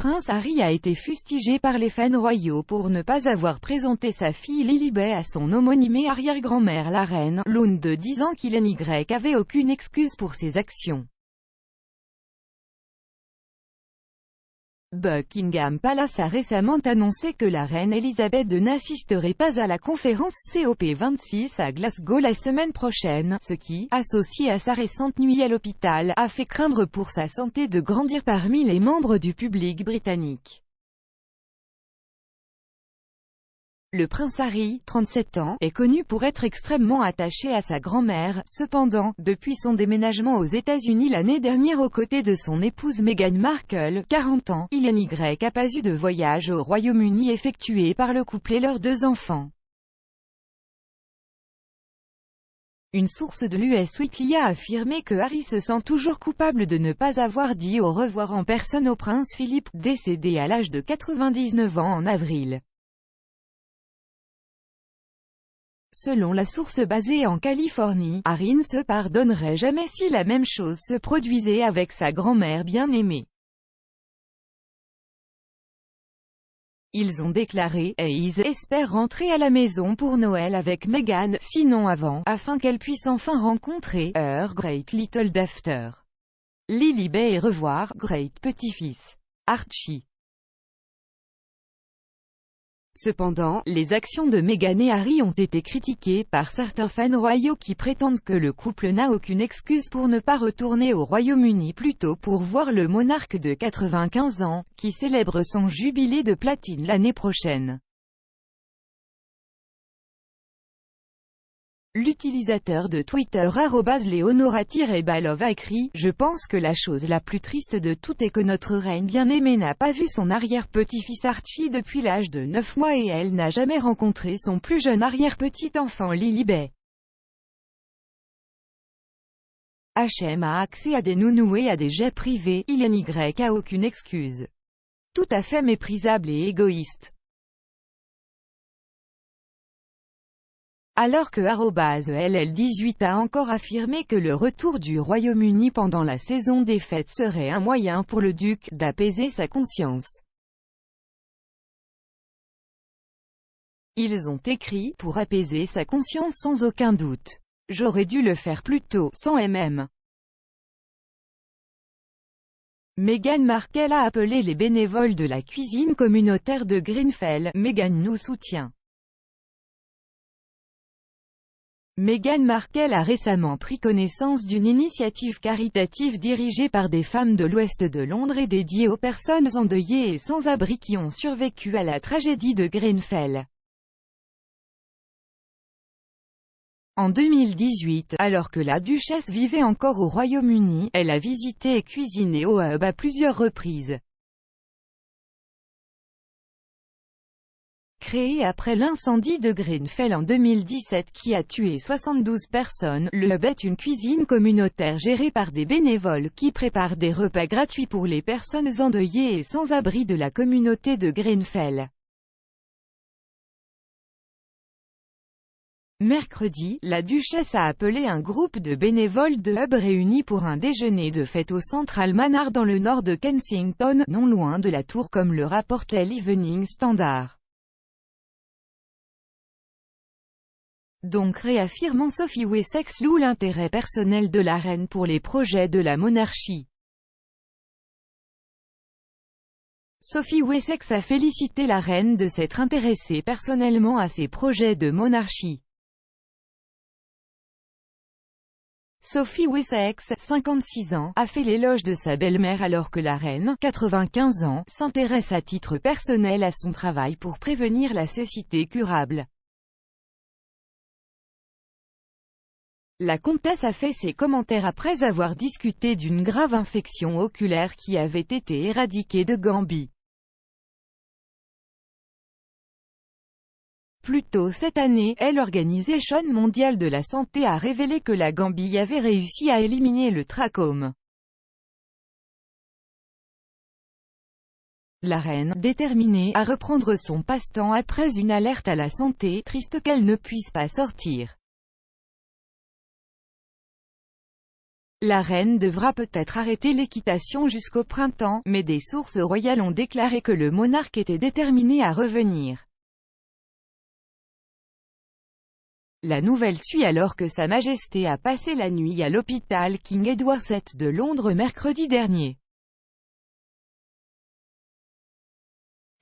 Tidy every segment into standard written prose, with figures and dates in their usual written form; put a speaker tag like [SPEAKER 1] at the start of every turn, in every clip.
[SPEAKER 1] prince Harry a été fustigé par les fans royaux pour ne pas avoir présenté sa fille Lilibet à son homonymée arrière-grand-mère la reine, Lund de 10 ans qu'il n'y avait aucune excuse pour ses actions. Buckingham Palace a récemment annoncé que la reine Elisabeth II n'assisterait pas à la conférence COP26 à Glasgow la semaine prochaine, ce qui, associé à sa récente nuit à l'hôpital, a fait craindre pour sa santé de grandir parmi les membres du public britannique. Le prince Harry, 37 ans, est connu pour être extrêmement attaché à sa grand-mère. Cependant, depuis son déménagement aux États-Unis l'année dernière aux côtés de son épouse Meghan Markle, 40 ans, il n'y a pas eu de voyage au Royaume-Uni effectué par le couple et leurs 2 enfants. Une source de l'US Weekly a affirmé que Harry se sent toujours coupable de ne pas avoir dit au revoir en personne au prince Philippe, décédé à l'âge de 99 ans en avril. Selon la source basée en Californie, Harry ne se pardonnerait jamais si la même chose se produisait avec sa grand-mère bien-aimée. Ils ont déclaré, et ils espèrent rentrer à la maison pour Noël avec Meghan, sinon avant, afin qu'elle puisse enfin rencontrer Her Great Little Daughter Lilibet et revoir Great Petit-Fils Archie. Cependant, les actions de Meghan et Harry ont été critiquées par certains fans royaux qui prétendent que le couple n'a aucune excuse pour ne pas retourner au Royaume-Uni plus tôt pour voir le monarque de 95 ans, qui célèbre son jubilé de platine l'année prochaine. L'utilisateur de Twitter @Leonora-Balov a écrit « Je pense que la chose la plus triste de tout est que notre reine bien-aimée n'a pas vu son arrière-petit-fils Archie depuis l'âge de 9 mois et elle n'a jamais rencontré son plus jeune arrière-petit-enfant Lilibet. HM a accès à des nounous et à des jets privés, il n'y a aucune excuse. Tout à fait méprisable et égoïste. » Alors que @LL18 a encore affirmé que le retour du Royaume-Uni pendant la saison des fêtes serait un moyen pour le duc d'apaiser sa conscience. Ils ont écrit « Pour apaiser sa conscience sans aucun doute. J'aurais dû le faire plus tôt, sans MM. » Meghan Markle a appelé les bénévoles de la cuisine communautaire de Greenfell « Meghan nous soutient ». Meghan Markle a récemment pris connaissance d'une initiative caritative dirigée par des femmes de l'ouest de Londres et dédiée aux personnes endeuillées et sans-abri qui ont survécu à la tragédie de Grenfell. En 2018, alors que la duchesse vivait encore au Royaume-Uni, elle a visité et cuisiné au hub à plusieurs reprises. Créé après l'incendie de Grenfell en 2017 qui a tué 72 personnes, le hub est une cuisine communautaire gérée par des bénévoles qui préparent des repas gratuits pour les personnes endeuillées et sans-abri de la communauté de Grenfell. Mercredi, la duchesse a appelé un groupe de bénévoles de hub réunis pour un déjeuner de fête au Central Manor dans le nord de Kensington, non loin de la tour comme le rapporte l'Evening Standard. Donc réaffirmant Sophie Wessex loue l'intérêt personnel de la reine pour les projets de la monarchie. Sophie Wessex a félicité la reine de s'être intéressée personnellement à ses projets de monarchie. Sophie Wessex, 56 ans, a fait l'éloge de sa belle-mère alors que la reine, 95 ans, s'intéresse à titre personnel à son travail pour prévenir la cécité curable. La comtesse a fait ses commentaires après avoir discuté d'une grave infection oculaire qui avait été éradiquée de Gambie. Plus tôt cette année, l'Organisation mondiale de la santé a révélé que la Gambie avait réussi à éliminer le trachome. La reine, déterminée à reprendre son passe-temps après une alerte à la santé, triste qu'elle ne puisse pas sortir. La reine devra peut-être arrêter l'équitation jusqu'au printemps, mais des sources royales ont déclaré que le monarque était déterminé à revenir. La nouvelle suit alors que Sa Majesté a passé la nuit à l'hôpital King Edward VII de Londres mercredi dernier.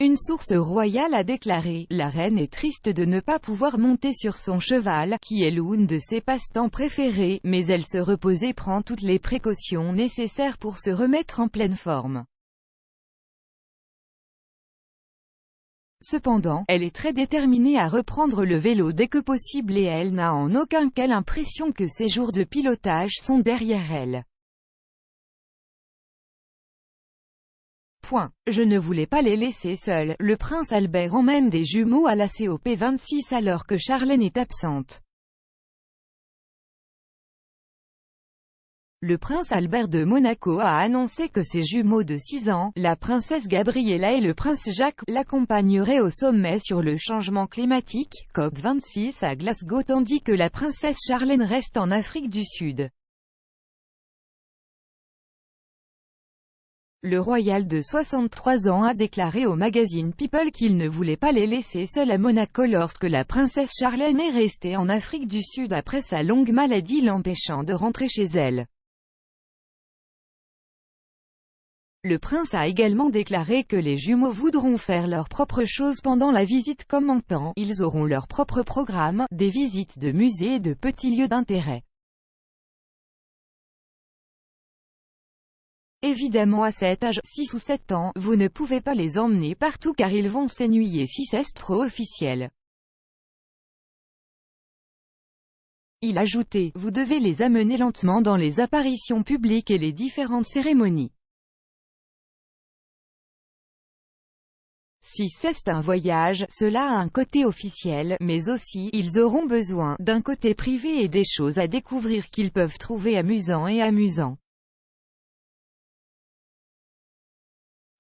[SPEAKER 1] Une source royale a déclaré « La reine est triste de ne pas pouvoir monter sur son cheval, qui est l'une de ses passe-temps préférés, mais elle se repose et prend toutes les précautions nécessaires pour se remettre en pleine forme. Cependant, elle est très déterminée à reprendre le vélo dès que possible et elle n'a en aucun cas l'impression que ses jours de pilotage sont derrière elle. Je ne voulais pas les laisser seuls. Le prince Albert emmène des jumeaux à la COP26 alors que Charlène est absente. Le prince Albert de Monaco a annoncé que ses jumeaux de 6 ans, la princesse Gabriella et le prince Jacques, l'accompagneraient au sommet sur le changement climatique, COP26 à Glasgow, tandis que la princesse Charlène reste en Afrique du Sud. Le royal de 63 ans a déclaré au magazine People qu'il ne voulait pas les laisser seuls à Monaco lorsque la princesse Charlène est restée en Afrique du Sud après sa longue maladie l'empêchant de rentrer chez elle. Le prince a également déclaré que les jumeaux voudront faire leurs propres choses pendant la visite, commentant « Ils auront leur propre programme, des visites de musées et de petits lieux d'intérêt. Évidemment à cet âge, 6 ou 7 ans, vous ne pouvez pas les emmener partout car ils vont s'ennuyer si c'est trop officiel. » Il a ajouté « Vous devez les amener lentement dans les apparitions publiques et les différentes cérémonies. Si c'est un voyage, cela a un côté officiel, mais aussi, ils auront besoin d'un côté privé et des choses à découvrir qu'ils peuvent trouver amusant et amusant. »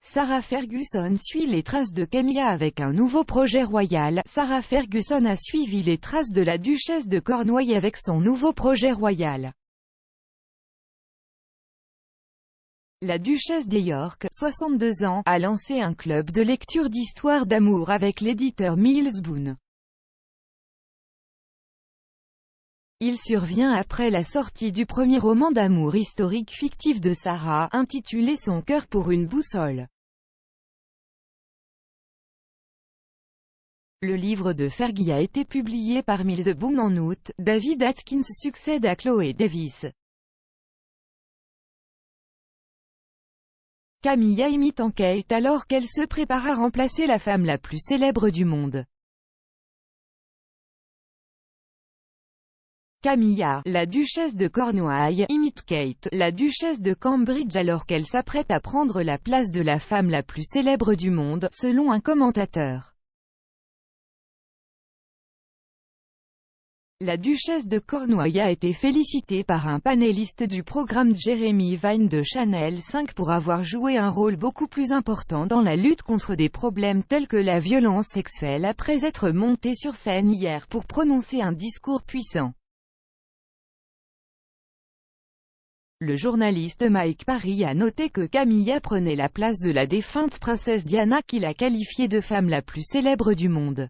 [SPEAKER 1] Sarah Ferguson suit les traces de Camilla avec un nouveau projet royal. Sarah Ferguson a suivi les traces de la duchesse de Cornouailles avec son nouveau projet royal. La duchesse de York, 62 ans, a lancé un club de lecture d'histoires d'amour avec l'éditeur Miles Boon. Il survient après la sortie du premier roman d'amour historique fictif de Sarah, intitulé Son cœur pour une boussole. Le livre de Fergie a été publié par Miles Boon en août. David Atkins succède à Chloé Davis. Camilla imite en Kate alors qu'elle se prépare à remplacer la femme la plus célèbre du monde. Camilla, la duchesse de Cornouailles, imite Kate, la duchesse de Cambridge alors qu'elle s'apprête à prendre la place de la femme la plus célèbre du monde, selon un commentateur. La duchesse de Cornouailles a été félicitée par un panéliste du programme Jeremy Vine de Channel 5 pour avoir joué un rôle beaucoup plus important dans la lutte contre des problèmes tels que la violence sexuelle après être montée sur scène hier pour prononcer un discours puissant. Le journaliste Mike Parry a noté que Camilla prenait la place de la défunte princesse Diana qu'il a qualifiée de femme la plus célèbre du monde.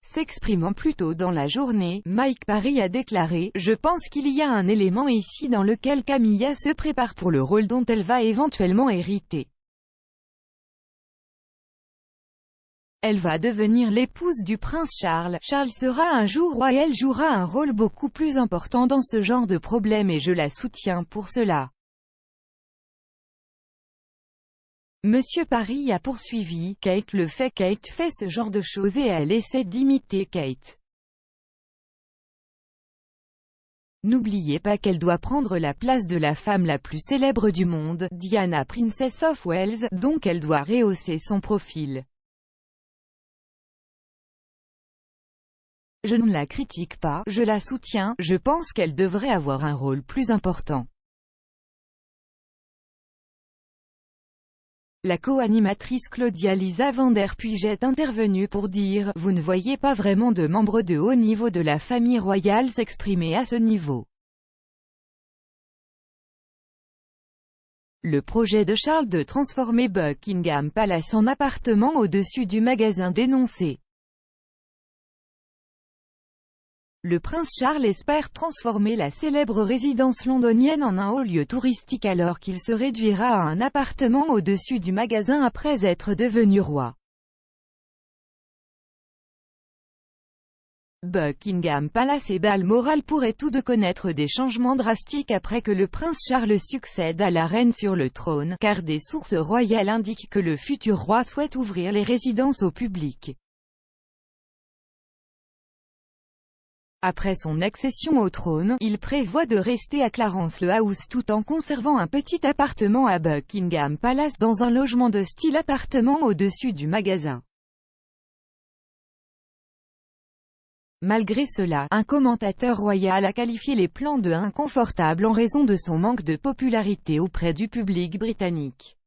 [SPEAKER 1] S'exprimant plus tôt dans la journée, Mike Parry a déclaré « Je pense qu'il y a un élément ici dans lequel Camilla se prépare pour le rôle dont elle va éventuellement hériter. Elle va devenir l'épouse du prince Charles. Charles sera un jour roi et elle jouera un rôle beaucoup plus important dans ce genre de problème et je la soutiens pour cela. » Monsieur Parry a poursuivi, Kate le fait, Kate fait ce genre de choses et elle essaie d'imiter Kate. N'oubliez pas qu'elle doit prendre la place de la femme la plus célèbre du monde, Diana Princess of Wales, donc elle doit rehausser son profil. Je ne la critique pas, je la soutiens, je pense qu'elle devrait avoir un rôle plus important. La co-animatrice Claudia Lisa van der Puig est intervenue pour dire « Vous ne voyez pas vraiment de membres de haut niveau de la famille royale s'exprimer à ce niveau. » Le projet de Charles de transformer Buckingham Palace en appartement au-dessus du magasin dénoncé. Le prince Charles espère transformer la célèbre résidence londonienne en un haut lieu touristique alors qu'il se réduira à un appartement au-dessus du magasin après être devenu roi. Buckingham Palace et Balmoral pourraient tous deux connaître des changements drastiques après que le prince Charles succède à la reine sur le trône, car des sources royales indiquent que le futur roi souhaite ouvrir les résidences au public. Après son accession au trône, il prévoit de rester à Clarence le House tout en conservant un petit appartement à Buckingham Palace dans un logement de style appartement au-dessus du magasin. Malgré cela, un commentateur royal a qualifié les plans de inconfortables en raison de son manque de popularité auprès du public britannique.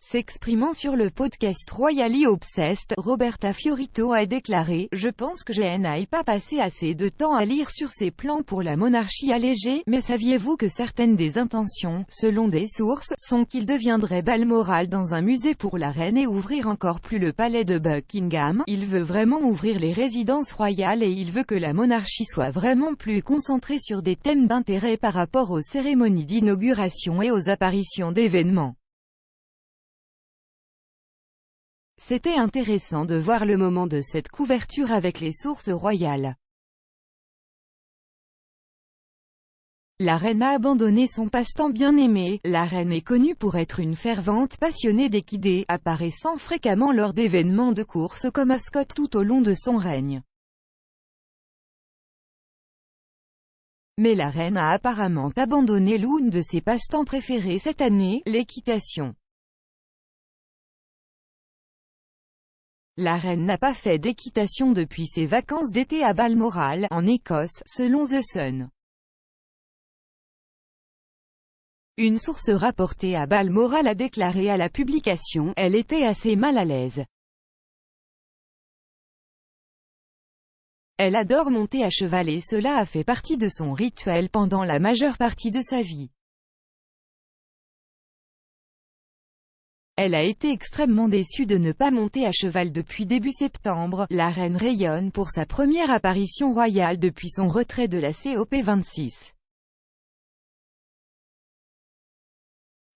[SPEAKER 1] S'exprimant sur le podcast Royally Obsessed, Roberta Fiorito a déclaré « Je pense que je n'ai pas passé assez de temps à lire sur ces plans pour la monarchie allégée, mais saviez-vous que certaines des intentions, selon des sources, sont qu'il deviendrait Balmoral dans un musée pour la reine et ouvrir encore plus le palais de Buckingham. Il veut vraiment ouvrir les résidences royales et il veut que la monarchie soit vraiment plus concentrée sur des thèmes d'intérêt par rapport aux cérémonies d'inauguration et aux apparitions d'événements. » C'était intéressant de voir le moment de cette couverture avec les sources royales. La reine a abandonné son passe-temps bien-aimé. La reine est connue pour être une fervente passionnée d'équidés, apparaissant fréquemment lors d'événements de course comme Ascot tout au long de son règne. Mais la reine a apparemment abandonné l'une de ses passe-temps préférés cette année, l'équitation. La reine n'a pas fait d'équitation depuis ses vacances d'été à Balmoral, en Écosse, selon The Sun. Une source rapportée à Balmoral a déclaré à la publication « Elle était assez mal à l'aise. Elle adore monter à cheval et cela a fait partie de son rituel pendant la majeure partie de sa vie. Elle a été extrêmement déçue de ne pas monter à cheval depuis début septembre. La reine rayonne pour sa première apparition royale depuis son retrait de la COP26.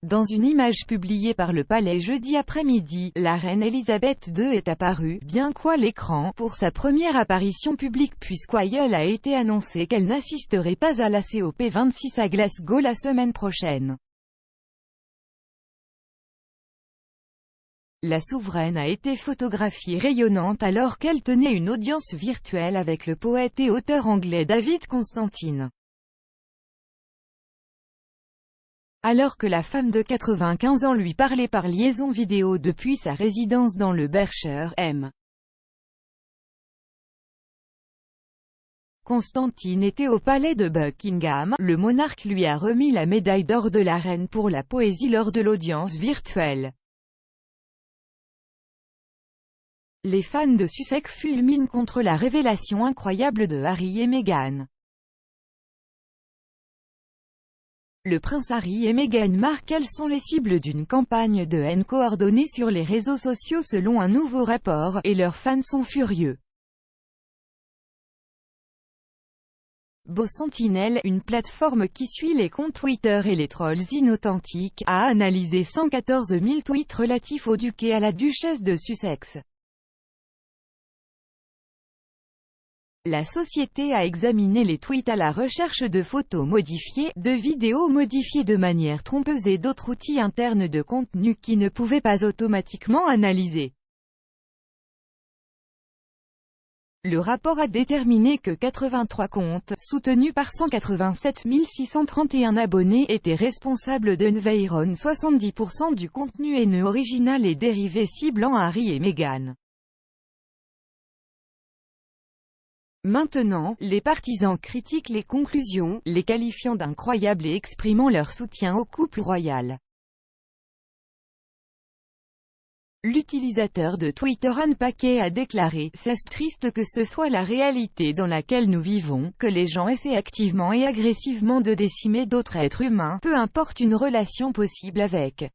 [SPEAKER 1] Dans une image publiée par le palais jeudi après-midi, la reine Elisabeth II est apparue, bien qu'à l'écran, pour sa première apparition publique puisqu'elle a été annoncé qu'elle n'assisterait pas à la COP26 à Glasgow la semaine prochaine. La souveraine a été photographiée rayonnante alors qu'elle tenait une audience virtuelle avec le poète et auteur anglais David Constantine. Alors que la femme de 95 ans lui parlait par liaison vidéo depuis sa résidence dans le Berkshire, M. Constantine était au palais de Buckingham, le monarque lui a remis la médaille d'or de la reine pour la poésie lors de l'audience virtuelle. Les fans de Sussex fulminent contre la révélation incroyable de Harry et Meghan. Le prince Harry et Meghan Markle sont les cibles d'une campagne de haine coordonnée sur les réseaux sociaux selon un nouveau rapport, et leurs fans sont furieux. Beau Sentinel, une plateforme qui suit les comptes Twitter et les trolls inauthentiques, a analysé 114 000 tweets relatifs au duc et à la duchesse de Sussex. La société a examiné les tweets à la recherche de photos modifiées, de vidéos modifiées de manière trompeuse et d'autres outils internes de contenu qui ne pouvaient pas automatiquement analyser. Le rapport a déterminé que 83 comptes, soutenus par 187 631 abonnés, étaient responsables d'environ 70% du contenu haineux original et dérivé ciblant Harry et Meghan. Maintenant, les partisans critiquent les conclusions, les qualifiant d'incroyables et exprimant leur soutien au couple royal. L'utilisateur de Twitter Anne Paquet a déclaré « C'est triste que ce soit la réalité dans laquelle nous vivons, que les gens essaient activement et agressivement de décimer d'autres êtres humains, peu importe une relation possible avec.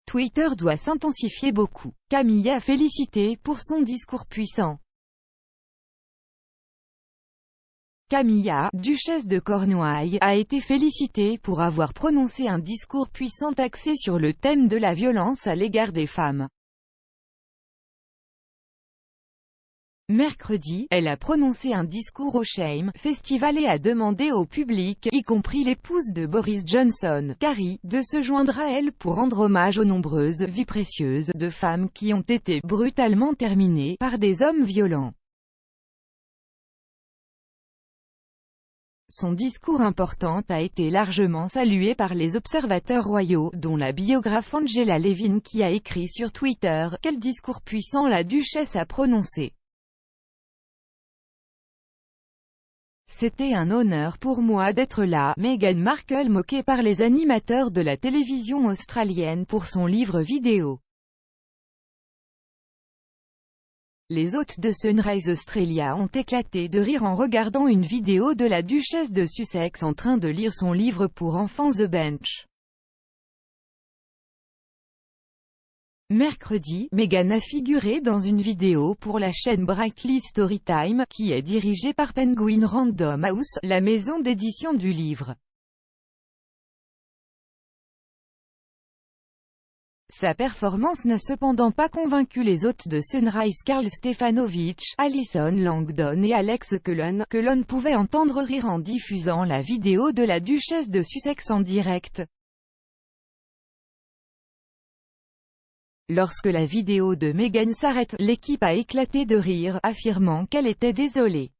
[SPEAKER 1] Twitter doit s'intensifier beaucoup. » Camilla félicité pour son discours puissant. Camilla, duchesse de Cornouailles, a été félicitée pour avoir prononcé un discours puissant axé sur le thème de la violence à l'égard des femmes. Mercredi, elle a prononcé un discours au Shame Festival et a demandé au public, y compris l'épouse de Boris Johnson, Carrie, de se joindre à elle pour rendre hommage aux nombreuses vies précieuses de femmes qui ont été brutalement terminées par des hommes violents. Son discours important a été largement salué par les observateurs royaux, dont la biographe Angela Levin qui a écrit sur Twitter « Quel discours puissant la duchesse a prononcé. C'était un honneur pour moi d'être là. » Meghan Markle moquée par les animateurs de la télévision australienne pour son livre vidéo. Les hôtes de Sunrise Australia ont éclaté de rire en regardant une vidéo de la duchesse de Sussex en train de lire son livre pour enfants The Bench. Mercredi, Meghan a figuré dans une vidéo pour la chaîne Brightly Storytime, qui est dirigée par Penguin Random House, la maison d'édition du livre. Sa performance n'a cependant pas convaincu les hôtes de Sunrise Carl Stefanovic, Alison Langdon et Alex Cullen, que l'on pouvait entendre rire en diffusant la vidéo de la duchesse de Sussex en direct. Lorsque la vidéo de Meghan s'arrête, l'équipe a éclaté de rire, affirmant qu'elle était désolée.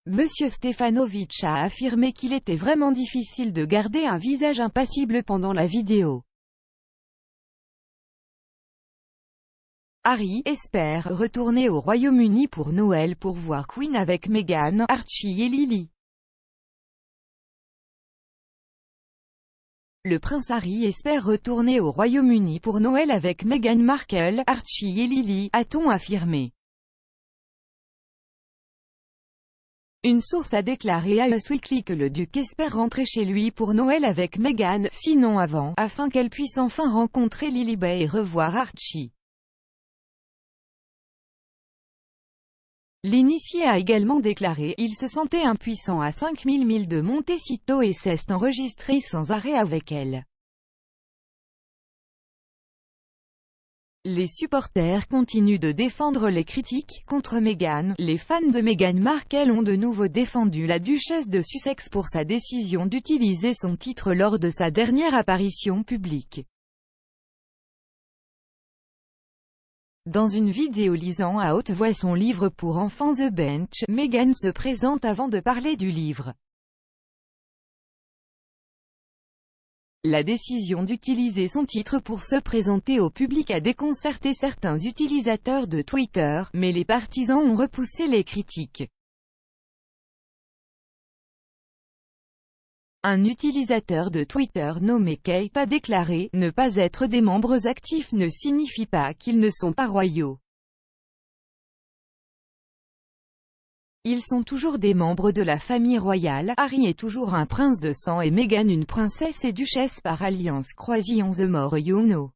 [SPEAKER 1] Monsieur Stefanovic a affirmé qu'il était vraiment difficile de garder un visage impassible pendant la vidéo. Harry espère retourner au Royaume-Uni pour Noël pour voir Queen avec Meghan, Archie et Lily. Le prince Harry espère retourner au Royaume-Uni pour Noël avec Meghan Markle, Archie et Lily, a-t-on affirmé. Une source a déclaré à Us Weekly que le duc espère rentrer chez lui pour Noël avec Meghan, sinon avant, afin qu'elle puisse enfin rencontrer Lilibet et revoir Archie. L'initié a également déclaré « Il se sentait impuissant à 5000 milles de Montecito et s'est enregistré sans arrêt avec elle. » Les supporters continuent de défendre les critiques contre Meghan. Les fans de Meghan Markle ont de nouveau défendu la duchesse de Sussex pour sa décision d'utiliser son titre lors de sa dernière apparition publique. Dans une vidéo lisant à haute voix son livre pour enfants The Bench, Meghan se présente avant de parler du livre. La décision d'utiliser son titre pour se présenter au public a déconcerté certains utilisateurs de Twitter, mais les partisans ont repoussé les critiques. Un utilisateur de Twitter nommé Kate a déclaré « Ne pas être des membres actifs ne signifie pas qu'ils ne sont pas royaux. Ils sont toujours des membres de la famille royale. Harry est toujours un prince de sang et Meghan une princesse et duchesse par alliance croisillon the more you know. »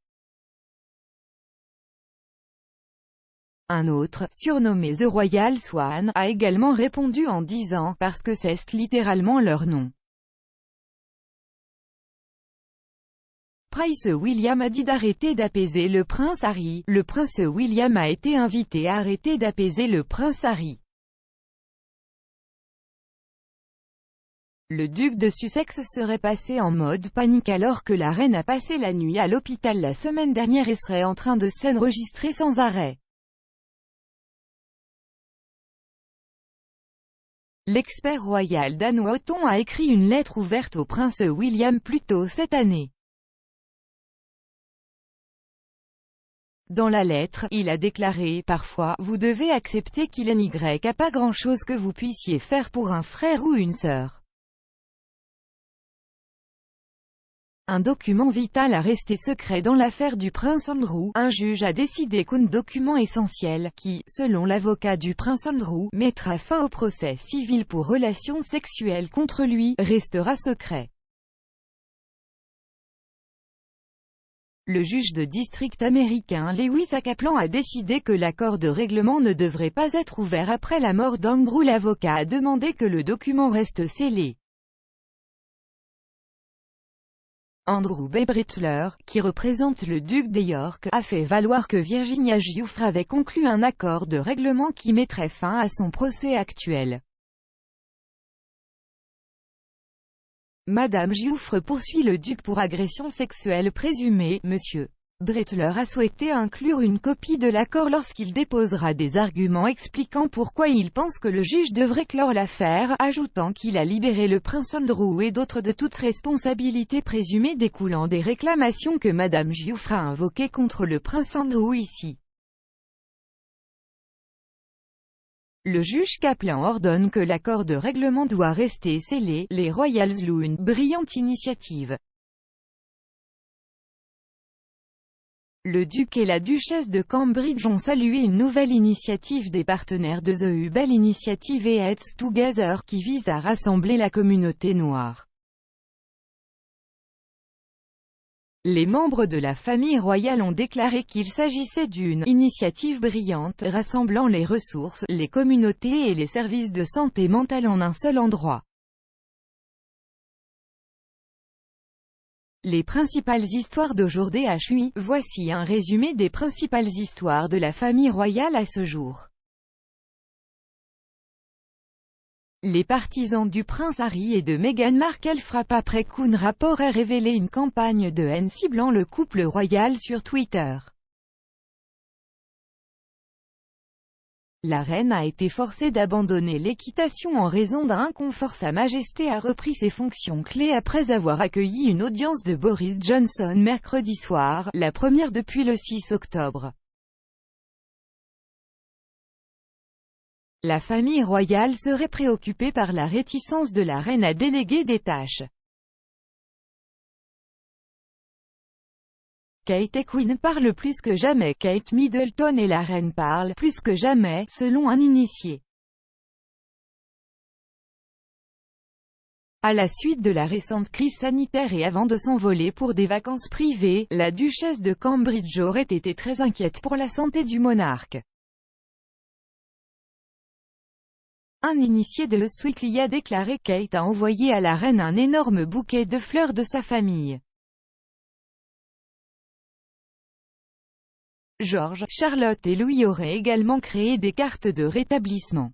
[SPEAKER 1] Un autre, surnommé The Royal Swan, a également répondu en disant « Parce que c'est littéralement leur nom. » Prince William a dit d'arrêter d'apaiser le prince Harry. Le prince William a été invité à arrêter d'apaiser le prince Harry. Le duc de Sussex serait passé en mode panique alors que la reine a passé la nuit à l'hôpital la semaine dernière et serait en train de s'enregistrer sans arrêt. L'expert royal Dan Wotton a écrit une lettre ouverte au prince William plus tôt cette année. Dans la lettre, il a déclaré « Parfois, vous devez accepter qu'il n'y a pas grand-chose que vous puissiez faire pour un frère ou une sœur. » Un document vital a resté secret dans l'affaire du prince Andrew. Un juge a décidé qu'un document essentiel, qui, selon l'avocat du prince Andrew, mettra fin au procès civil pour relations sexuelles contre lui, restera secret. Le juge de district américain Lewis A. Kaplan a décidé que l'accord de règlement ne devrait pas être ouvert après la mort d'Andrew. L'avocat a demandé que le document reste scellé. Andrew B. Britler, qui représente le duc de York, a fait valoir que Virginia Giuffre avait conclu un accord de règlement qui mettrait fin à son procès actuel. Madame Giuffre poursuit le duc pour agression sexuelle présumée. Monsieur Britler a souhaité inclure une copie de l'accord lorsqu'il déposera des arguments expliquant pourquoi il pense que le juge devrait clore l'affaire, ajoutant qu'il a libéré le prince Andrew et d'autres de toute responsabilité présumée découlant des réclamations que Madame Giuffre a invoquées contre le prince Andrew ici. Le juge Kaplan ordonne que l'accord de règlement doit rester scellé. Les Royals louent une brillante initiative. Le duc et la duchesse de Cambridge ont salué une nouvelle initiative des partenaires de The Hubble Initiative et Heads Together qui vise à rassembler la communauté noire. Les membres de la famille royale ont déclaré qu'il s'agissait d'une initiative brillante, rassemblant les ressources, les communautés et les services de santé mentale en un seul endroit. Les principales histoires d'aujourd'hui. Voici un résumé des principales histoires de la famille royale à ce jour. Les partisans du prince Harry et de Meghan Markle frappent après qu'un rapport ait révélé une campagne de haine ciblant le couple royal sur Twitter. La reine a été forcée d'abandonner l'équitation en raison d'un inconfort. Sa Majesté a repris ses fonctions clés après avoir accueilli une audience de Boris Johnson mercredi soir, la première depuis le 6 octobre. La famille royale serait préoccupée par la réticence de la reine à déléguer des tâches. Kate et Queen parlent plus que jamais. Kate Middleton et la reine parlent plus que jamais, selon un initié. À la suite de la récente crise sanitaire et avant de s'envoler pour des vacances privées, la duchesse de Cambridge aurait été très inquiète pour la santé du monarque. Un initié de Us Weekly a déclaré: Kate a envoyé à la reine un énorme bouquet de fleurs de sa famille. George, Charlotte et Louis auraient également créé des cartes de rétablissement.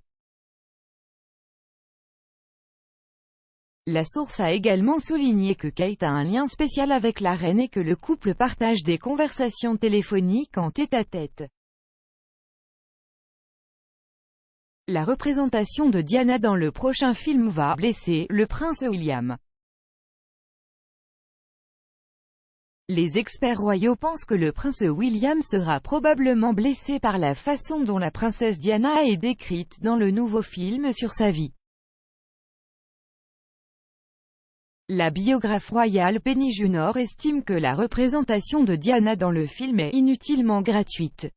[SPEAKER 1] La source a également souligné que Kate a un lien spécial avec la reine et que le couple partage des conversations téléphoniques en tête-à-tête. La représentation de Diana dans le prochain film va blesser le prince William. Les experts royaux pensent que le prince William sera probablement blessé par la façon dont la princesse Diana est décrite dans le nouveau film sur sa vie. La biographe royale Penny Junor estime que la représentation de Diana dans le film est inutilement gratuite.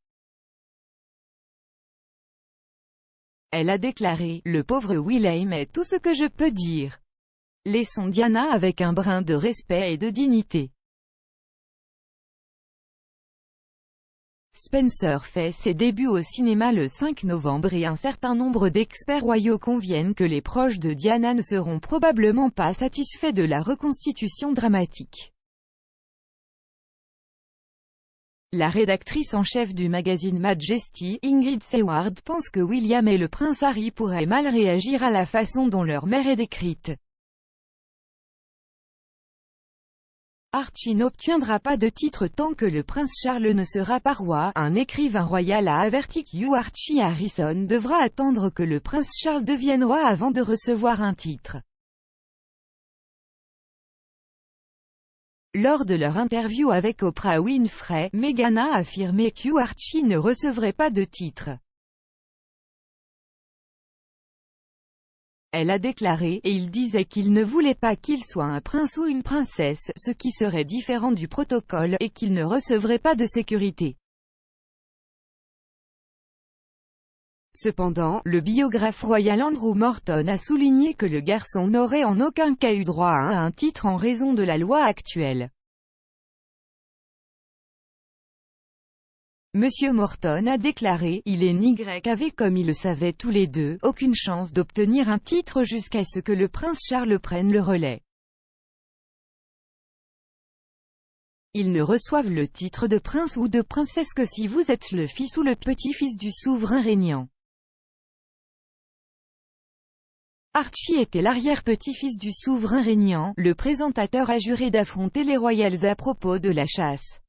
[SPEAKER 1] Elle a déclaré: le pauvre William est tout ce que je peux dire. Laissons Diana avec un brin de respect et de dignité. Spencer fait ses débuts au cinéma le 5 novembre et un certain nombre d'experts royaux conviennent que les proches de Diana ne seront probablement pas satisfaits de la reconstitution dramatique. La rédactrice en chef du magazine Majesty, Ingrid Seward, pense que William et le prince Harry pourraient mal réagir à la façon dont leur mère est décrite. Archie n'obtiendra pas de titre tant que le prince Charles ne sera pas roi. Un écrivain royal a averti que Archie Harrison devra attendre que le prince Charles devienne roi avant de recevoir un titre. Lors de leur interview avec Oprah Winfrey, Meghan a affirmé qu'Archie ne recevrait pas de titre. Elle a déclaré, et il disait qu'il ne voulait pas qu'il soit un prince ou une princesse, ce qui serait différent du protocole, et qu'il ne recevrait pas de sécurité. Cependant, le biographe royal Andrew Morton a souligné que le garçon n'aurait en aucun cas eu droit à un titre en raison de la loi actuelle. Monsieur Morton a déclaré, il et Y avaient, comme ils le savaient tous les deux, aucune chance d'obtenir un titre jusqu'à ce que le prince Charles prenne le relais. Ils ne reçoivent le titre de prince ou de princesse que si vous êtes le fils ou le petit-fils du souverain régnant. Archie était l'arrière-petit-fils du souverain régnant. Le présentateur a juré d'affronter les royals à propos de la chasse.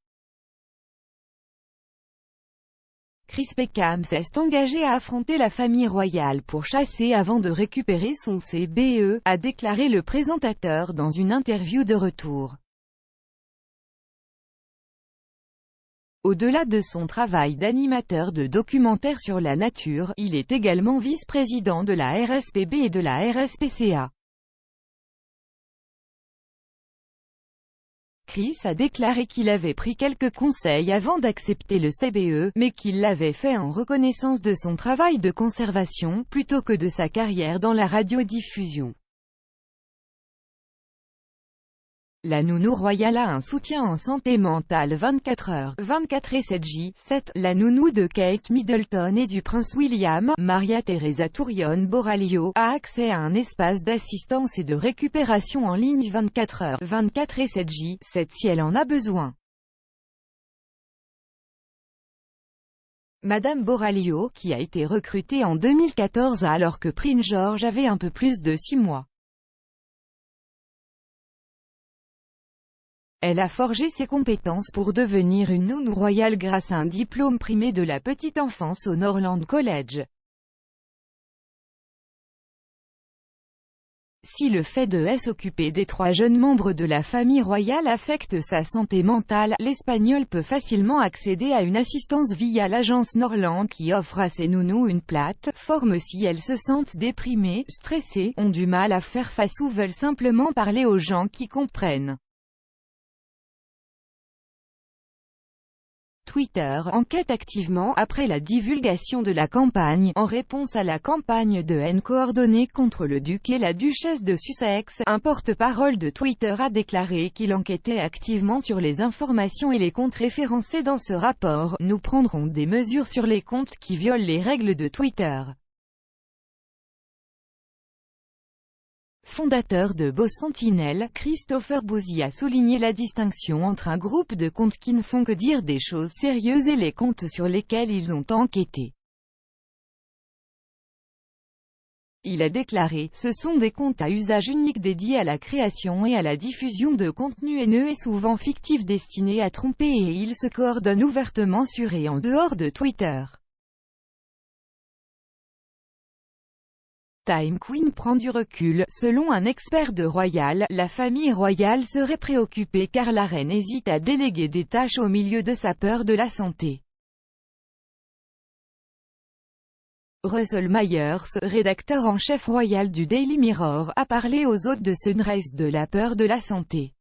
[SPEAKER 1] Chris Peckham s'est engagé à affronter la famille royale pour chasser avant de récupérer son CBE, a déclaré le présentateur dans une interview de retour. Au-delà de son travail d'animateur de documentaires sur la nature, il est également vice-président de la RSPB et de la RSPCA. Chris a déclaré qu'il avait pris quelques conseils avant d'accepter le CBE, mais qu'il l'avait fait en reconnaissance de son travail de conservation, plutôt que de sa carrière dans la radiodiffusion. La nounou royale a un soutien en santé mentale 24h, 24 et 7J7. La nounou de Kate Middleton et du prince William, Maria Teresa Turrión-Borralio, a accès à un espace d'assistance et de récupération en ligne 24h, 24 et 7J7 si elle en a besoin. Madame Borralio, qui a été recrutée en 2014 alors que Prince George avait un peu plus de 6 mois. Elle a forgé ses compétences pour devenir une nounou royale grâce à un diplôme primé de la petite enfance au Norland College. Si le fait de s'occuper des 3 jeunes membres de la famille royale affecte sa santé mentale, l'Espagnol peut facilement accéder à une assistance via l'agence Norland qui offre à ses nounous une plateforme si elles se sentent déprimées, stressées, ont du mal à faire face ou veulent simplement parler aux gens qui comprennent. Twitter enquête activement après la divulgation de la campagne. En réponse à la campagne de haine coordonnée contre le duc et la duchesse de Sussex, un porte-parole de Twitter a déclaré qu'il enquêtait activement sur les informations et les comptes référencés dans ce rapport. Nous prendrons des mesures sur les comptes qui violent les règles de Twitter. Fondateur de Beau Sentinelle, Christopher Bouzy a souligné la distinction entre un groupe de comptes qui ne font que dire des choses sérieuses et les comptes sur lesquels ils ont enquêté. Il a déclaré, ce sont des comptes à usage unique dédiés à la création et à la diffusion de contenus haineux et souvent fictifs destinés à tromper et ils se coordonnent ouvertement sur et en dehors de Twitter. Time Queen prend du recul. Selon un expert de Royal, la famille royale serait préoccupée car la reine hésite à déléguer des tâches au milieu de sa peur de la santé. Russell Myers, rédacteur en chef royal du Daily Mirror, a parlé aux hôtes de Sunrise de la peur de la santé.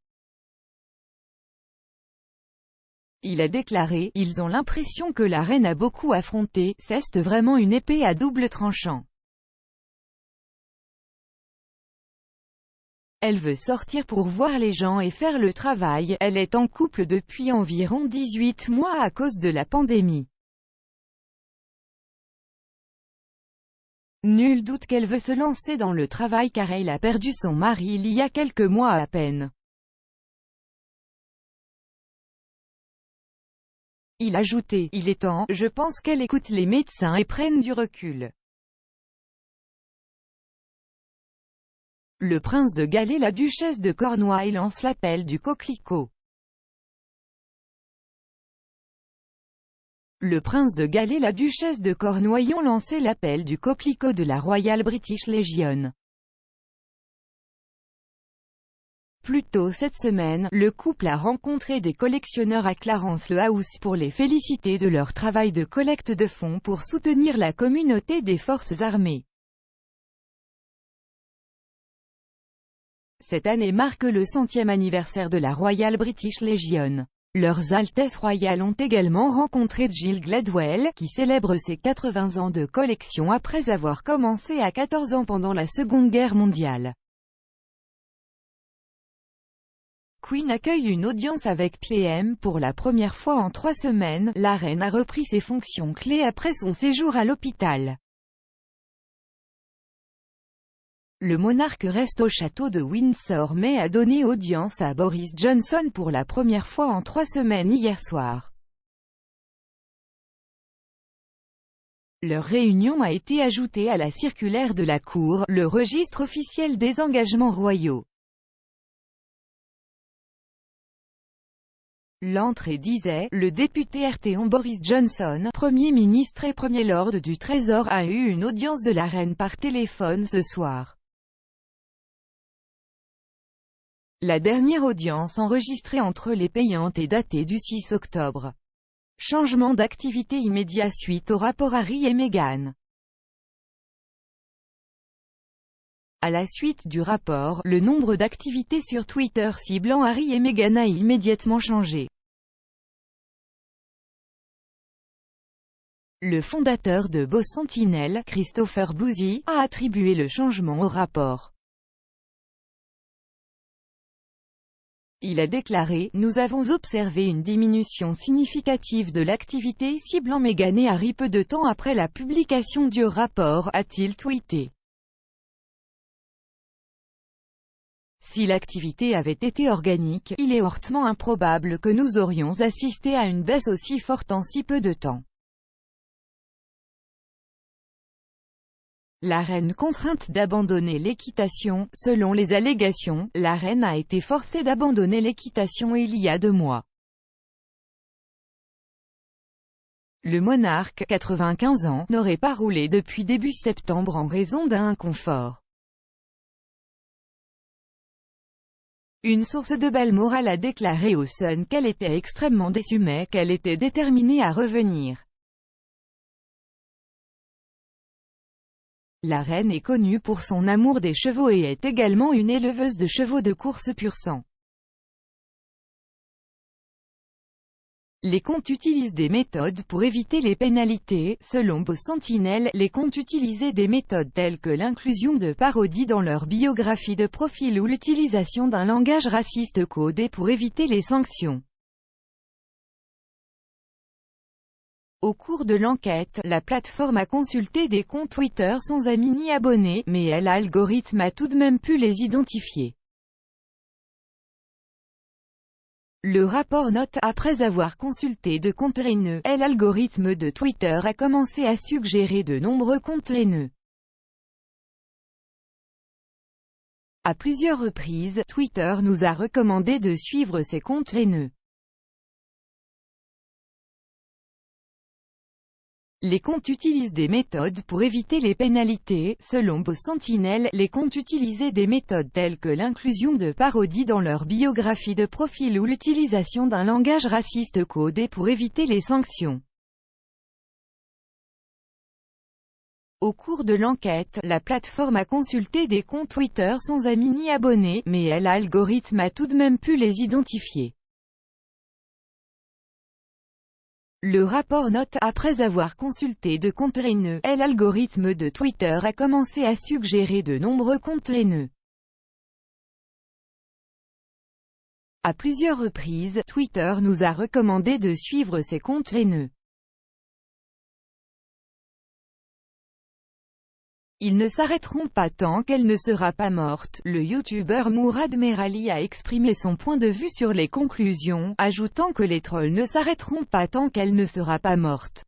[SPEAKER 1] Il a déclaré, ils ont l'impression que la reine a beaucoup affronté, c'est vraiment une épée à double tranchant. Elle veut sortir pour voir les gens et faire le travail. Elle est en couple depuis environ 18 mois à cause de la pandémie. Nul doute qu'elle veut se lancer dans le travail car elle a perdu son mari il y a quelques mois à peine. Il a ajouté, il est temps, je pense qu'elle écoute les médecins et prenne du recul. Le prince de Galles et la duchesse de Cornouailles lancent l'appel du coquelicot. Le prince de Galles et la duchesse de Cornouailles ont lancé l'appel du coquelicot de la Royal British Legion. Plus tôt cette semaine, le couple a rencontré des collectionneurs à Clarence-le-House pour les féliciter de leur travail de collecte de fonds pour soutenir la communauté des forces armées. Cette année marque le 100e anniversaire de la Royal British Legion. Leurs Altesses royales ont également rencontré Jill Gladwell, qui célèbre ses 80 ans de collection après avoir commencé à 14 ans pendant la Seconde Guerre mondiale. Queen accueille une audience avec PM pour la première fois en 3 semaines. La reine a repris ses fonctions clés après son séjour à l'hôpital. Le monarque reste au château de Windsor mais a donné audience à Boris Johnson pour la première fois en 3 semaines hier soir. Leur réunion a été ajoutée à la circulaire de la Cour, le registre officiel des engagements royaux. L'entrée disait, le député RT Boris Johnson, Premier ministre et Premier Lord du Trésor a eu une audience de la reine par téléphone ce soir. La dernière audience enregistrée entre les payantes est datée du 6 octobre. Changement d'activité immédiat suite au rapport Harry et Meghan. À la suite du rapport, le nombre d'activités sur Twitter ciblant Harry et Meghan a immédiatement changé. Le fondateur de Beau Sentinel, Christopher Bouzy, a attribué le changement au rapport. Il a déclaré « Nous avons observé une diminution significative de l'activité ciblant Meghan et Harry peu de temps après la publication du rapport », a-t-il tweeté. Si l'activité avait été organique, il est hautement improbable que nous aurions assisté à une baisse aussi forte en si peu de temps. La reine contrainte d'abandonner l'équitation. Selon les allégations, la reine a été forcée d'abandonner l'équitation il y a 2 mois. Le monarque, 95 ans, n'aurait pas roulé depuis début septembre en raison d'un inconfort. Une source de Balmoral a déclaré au Sun qu'elle était extrêmement déçue mais qu'elle était déterminée à revenir. La reine est connue pour son amour des chevaux et est également une éleveuse de chevaux de course pur sang. Les comptes utilisent des méthodes pour éviter les pénalités. Selon Beau Sentinel, les comptes utilisaient des méthodes telles que l'inclusion de parodies dans leur biographie de profil ou l'utilisation d'un langage raciste codé pour éviter les sanctions. Au cours de l'enquête, la plateforme a consulté des comptes Twitter sans amis ni abonnés, mais l'algorithme a tout de même pu les identifier. Le rapport note, après avoir consulté de comptes haineux, l'algorithme de Twitter a commencé à suggérer de nombreux comptes haineux. À plusieurs reprises, Twitter nous a recommandé de suivre ces comptes haineux. Les comptes utilisent des méthodes pour éviter les pénalités. Selon Beau Sentinel, les comptes utilisaient des méthodes telles que l'inclusion de parodies dans leur biographie de profil ou l'utilisation d'un langage raciste codé pour éviter les sanctions. Au cours de l'enquête, la plateforme a consulté des comptes Twitter sans amis ni abonnés, mais l'algorithme a tout de même pu les identifier. Le rapport note, après avoir consulté de comptes haineux, l'algorithme de Twitter a commencé à suggérer de nombreux comptes haineux. À plusieurs reprises, Twitter nous a recommandé de suivre ces comptes haineux. Ils ne s'arrêteront pas tant qu'elle ne sera pas morte. Le youtubeur Mourad Merali a exprimé son point de vue sur les conclusions, ajoutant que les trolls ne s'arrêteront pas tant qu'elle ne sera pas morte.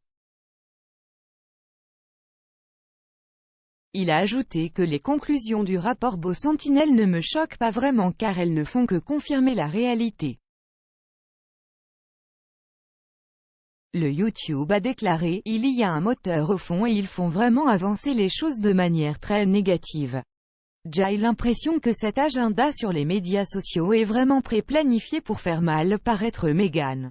[SPEAKER 1] Il a ajouté que les conclusions du rapport Beau Sentinel ne me choquent pas vraiment car elles ne font que confirmer la réalité. Le YouTube a déclaré « Il y a un moteur au fond et ils font vraiment avancer les choses de manière très négative. J'ai l'impression que cet agenda sur les médias sociaux est vraiment pré-planifié pour faire mal paraître Meghan.